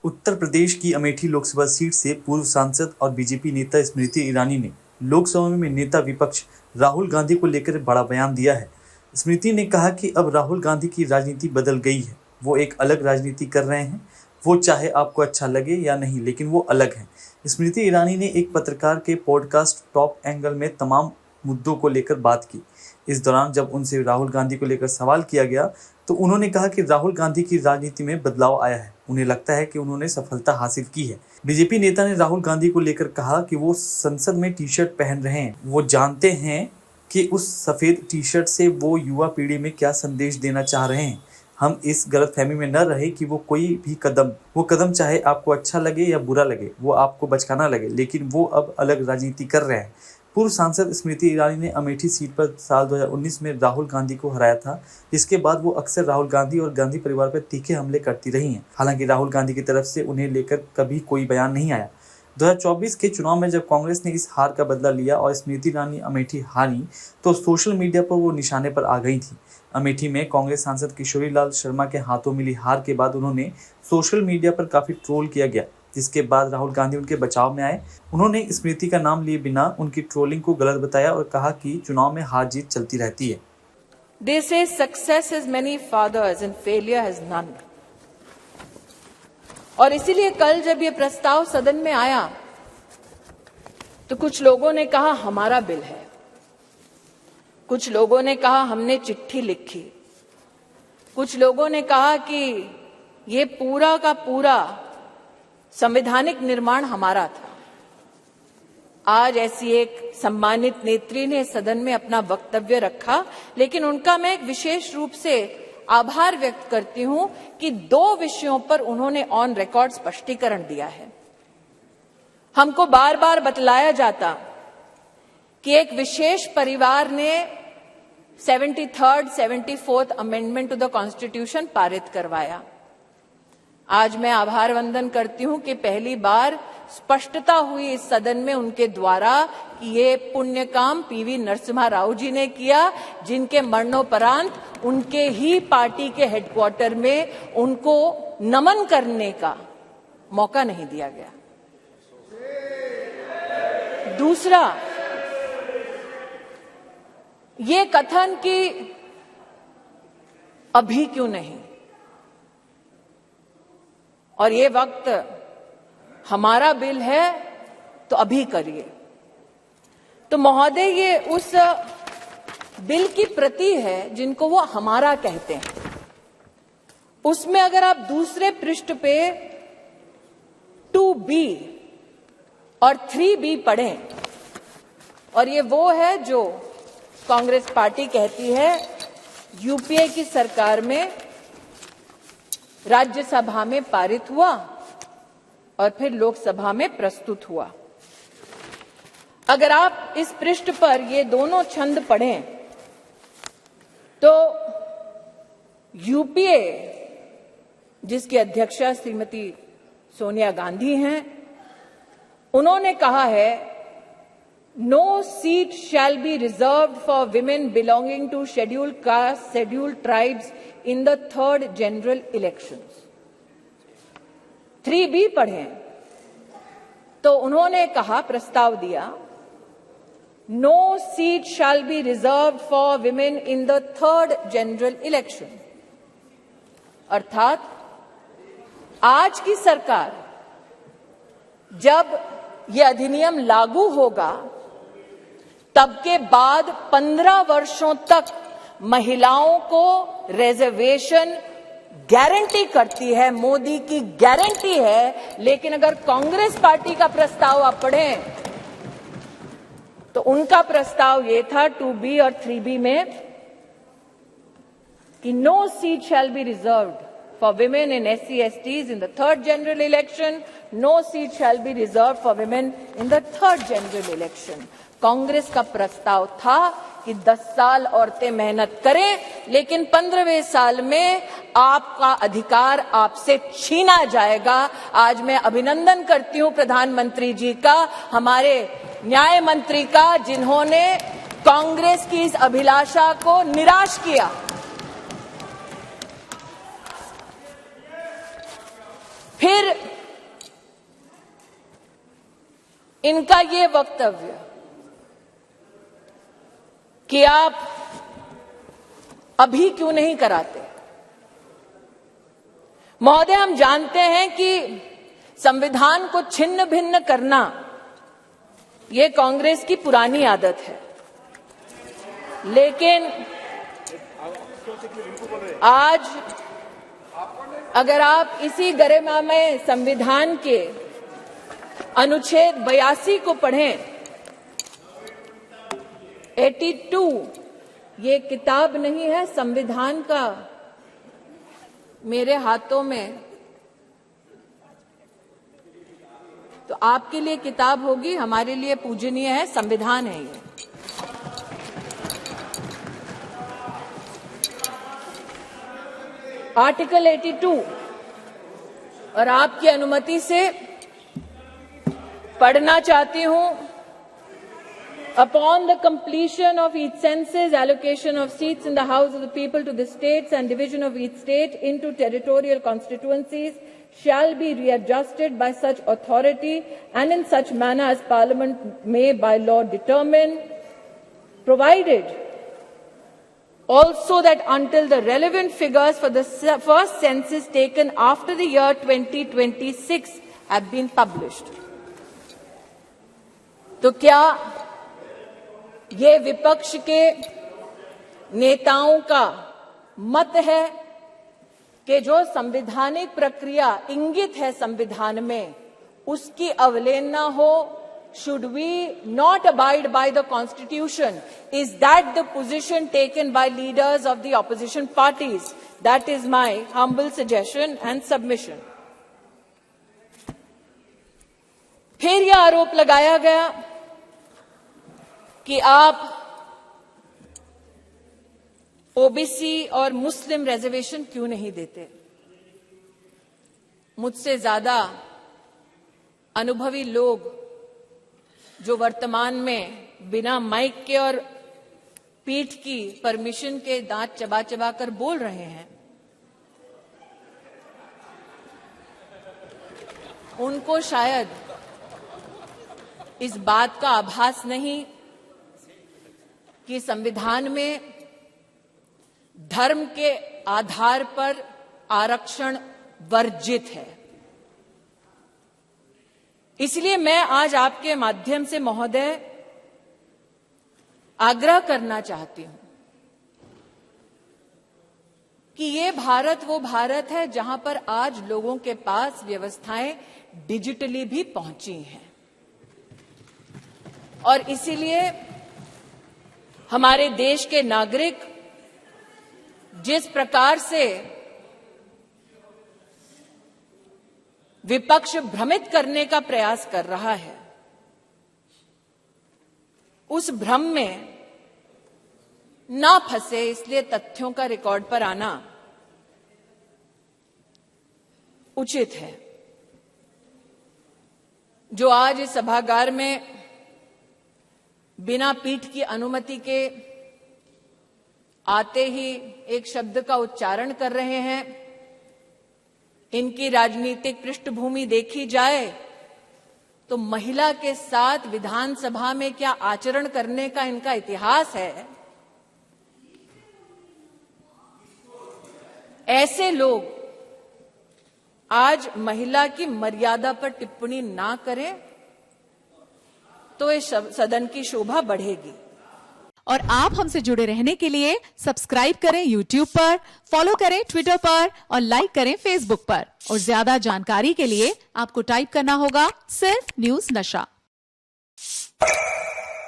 उत्तर प्रदेश की अमेठी लोकसभा सीट से पूर्व सांसद और बीजेपी नेता स्मृति ईरानी ने लोकसभा में नेता विपक्ष राहुल गांधी को लेकर बड़ा बयान दिया है। स्मृति ने कहा कि अब राहुल गांधी की राजनीति बदल गई है, वो एक अलग राजनीति कर रहे हैं। वो चाहे आपको अच्छा लगे या नहीं, लेकिन वो अलग है। स्मृति ईरानी ने एक पत्रकार के पॉडकास्ट टॉप एंगल में तमाम मुद्दों को लेकर बात की। इस दौरान जब उनसे राहुल गांधी को लेकर सवाल किया गया तो उन्होंने कहा कि राहुल गांधी की राजनीति में बदलाव आया है। उन्हें लगता है कि उन्होंने सफलता हासिल की है। बीजेपी नेता ने राहुल गांधी को लेकर कहा कि वो संसद में टी शर्ट पहन रहे हैं। वो जानते हैं कि उस सफ़ेद टी शर्ट से वो युवा पीढ़ी में क्या संदेश देना चाह रहे हैं। हम इस गलतफहमी में न रहे कि वो कोई भी कदम चाहे आपको अच्छा लगे या बुरा लगे, वो आपको बचकाना लगे, लेकिन वो अब अलग राजनीति कर रहे हैं। पूर्व सांसद स्मृति ईरानी ने अमेठी सीट पर साल 2019 में राहुल गांधी को हराया था, जिसके बाद वो अक्सर राहुल गांधी और गांधी परिवार पर तीखे हमले करती रही हैं। हालांकि राहुल गांधी की तरफ से उन्हें लेकर कभी कोई बयान नहीं आया। 2024 के चुनाव में जब कांग्रेस ने इस हार का बदला लिया और स्मृति ईरानी अमेठी हारी, तो सोशल मीडिया पर वो निशाने पर आ गई थी। अमेठी में कांग्रेस सांसद किशोरी लाल शर्मा के हाथों मिली हार के बाद उन्होंने सोशल मीडिया पर काफी ट्रोल किया गया, जिसके बाद राहुल गांधी उनके बचाव में आए। उन्होंने स्मृति का नाम लिए बिना उनकी ट्रोलिंग को गलत बताया और कहा कि चुनाव में हार जीत चलती रहती है। They say success has many fathers and failure has none. और इसीलिए कल जब ये प्रस्ताव सदन में आया तो कुछ लोगों ने कहा हमारा बिल है, कुछ लोगों ने कहा हमने चिट्ठी लिखी, कुछ लोगों ने कहा कि ये पूरा का पूरा संवैधानिक निर्माण हमारा था। आज ऐसी एक सम्मानित नेत्री ने सदन में अपना वक्तव्य रखा, लेकिन उनका मैं एक विशेष रूप से आभार व्यक्त करती हूं कि 2 विषयों पर उन्होंने ऑन रिकॉर्ड स्पष्टीकरण दिया है। हमको बार बार बतलाया जाता कि एक विशेष परिवार ने 73rd, 74th amendment to the constitution पारित करवाया। आज मैं आभार वंदन करती हूं कि पहली बार स्पष्टता हुई इस सदन में उनके द्वारा कि ये पुण्य काम पीवी नरसिम्हा राव जी ने किया, जिनके मरणोपरांत उनके ही पार्टी के हेडक्वार्टर में उनको नमन करने का मौका नहीं दिया गया। दूसरा, ये कथन कि अभी क्यों नहीं और ये वक्त हमारा बिल है तो अभी करिए। तो महोदय, ये उस बिल की प्रति है जिनको वो हमारा कहते हैं। उसमें अगर आप दूसरे पृष्ठ पे 2B और 3B पढ़ें, और ये वो है जो कांग्रेस पार्टी कहती है यूपीए की सरकार में राज्यसभा में पारित हुआ और फिर लोकसभा में प्रस्तुत हुआ। अगर आप इस पृष्ठ पर ये दोनों छंद पढ़ें तो यूपीए, जिसकी अध्यक्षा श्रीमती सोनिया गांधी हैं, उन्होंने कहा है no seat shall be reserved for women belonging to scheduled caste, scheduled tribes in the 3rd general elections। 3B पढ़ें तो उन्होंने कहा, प्रस्ताव दिया, no seat shall be reserved for women in the 3rd general election। अर्थात आज की सरकार जब यह अधिनियम लागू होगा तब के बाद 15 वर्षों तक महिलाओं को रिजर्वेशन गारंटी करती है, मोदी की गारंटी है। लेकिन अगर कांग्रेस पार्टी का प्रस्ताव आप पढ़ें तो उनका प्रस्ताव ये था 2B और 3B में कि no seat shall be reserved for women in SC/STs in the 3rd general election, no seat shall be reserved for women in the 3rd general election. Congress का प्रस्ताव था कि 10 साल औरतें मेहनत करें, लेकिन 15वें साल में आपका अधिकार आपसे छीना जाएगा। आज मैं अभिनंदन करती हूं प्रधानमंत्री जी का, हमारे न्याय मंत्री का, जिन्होंने कांग्रेस की इस अभिलाषा को निराश किया। फिर इनका ये वक्तव्य कि आप अभी क्यों नहीं कराते। महोदय, हम जानते हैं कि संविधान को छिन्न भिन्न करना ये कांग्रेस की पुरानी आदत है, लेकिन आज अगर आप इसी गरिमामय संविधान के अनुच्छेद 82 को पढ़ें, 82 ये किताब नहीं है, संविधान का मेरे हाथों में, तो आपके लिए किताब होगी, हमारे लिए पूजनीय है, संविधान है ये। आर्टिकल 82 और आपकी अनुमति से पढ़ना चाहती हूं। Upon the completion of each census, allocation of seats in the House of the People to the states and division of each state into territorial constituencies shall be readjusted by such authority and in such manner as Parliament may by law determine, provided also that until the relevant figures for the first census taken after the year 2026 have been published. तो क्या ये विपक्ष के नेताओं का मत है कि जो संवैधानिक प्रक्रिया इंगित है संविधान में, उसकी अवहेलना हो? Should we not abide by the Constitution? Is that the position taken by leaders of the opposition parties? That is my humble suggestion and submission. फिर यह आरोप लगाया गया कि आप ओबीसी और मुस्लिम रिजर्वेशन क्यों नहीं देते। मुझसे ज्यादा अनुभवी लोग जो वर्तमान में बिना माइक के और पीठ की परमिशन के दांत चबा चबा कर बोल रहे हैं, उनको शायद इस बात का आभास नहीं कि संविधान में धर्म के आधार पर आरक्षण वर्जित है। इसलिए मैं आज आपके माध्यम से महोदय आग्रह करना चाहती हूं कि ये भारत वो भारत है जहां पर आज लोगों के पास व्यवस्थाएं डिजिटली भी पहुंची हैं, और इसीलिए हमारे देश के नागरिक जिस प्रकार से विपक्ष भ्रमित करने का प्रयास कर रहा है, उस भ्रम में ना फंसे, इसलिए तथ्यों का रिकॉर्ड पर आना उचित है। जो आज इस सभागार में बिना पीठ की अनुमति के आते ही एक शब्द का उच्चारण कर रहे हैं, इनकी राजनीतिक पृष्ठभूमि देखी जाए तो महिला के साथ विधानसभा में क्या आचरण करने का इनका इतिहास है। ऐसे लोग आज महिला की मर्यादा पर टिप्पणी ना करें तो इस सदन की शोभा बढ़ेगी। और आप हमसे जुड़े रहने के लिए सब्सक्राइब करें YouTube पर, फॉलो करें Twitter पर और लाइक करें Facebook पर। और ज्यादा जानकारी के लिए आपको टाइप करना होगा सिर्फ न्यूज़ नशा।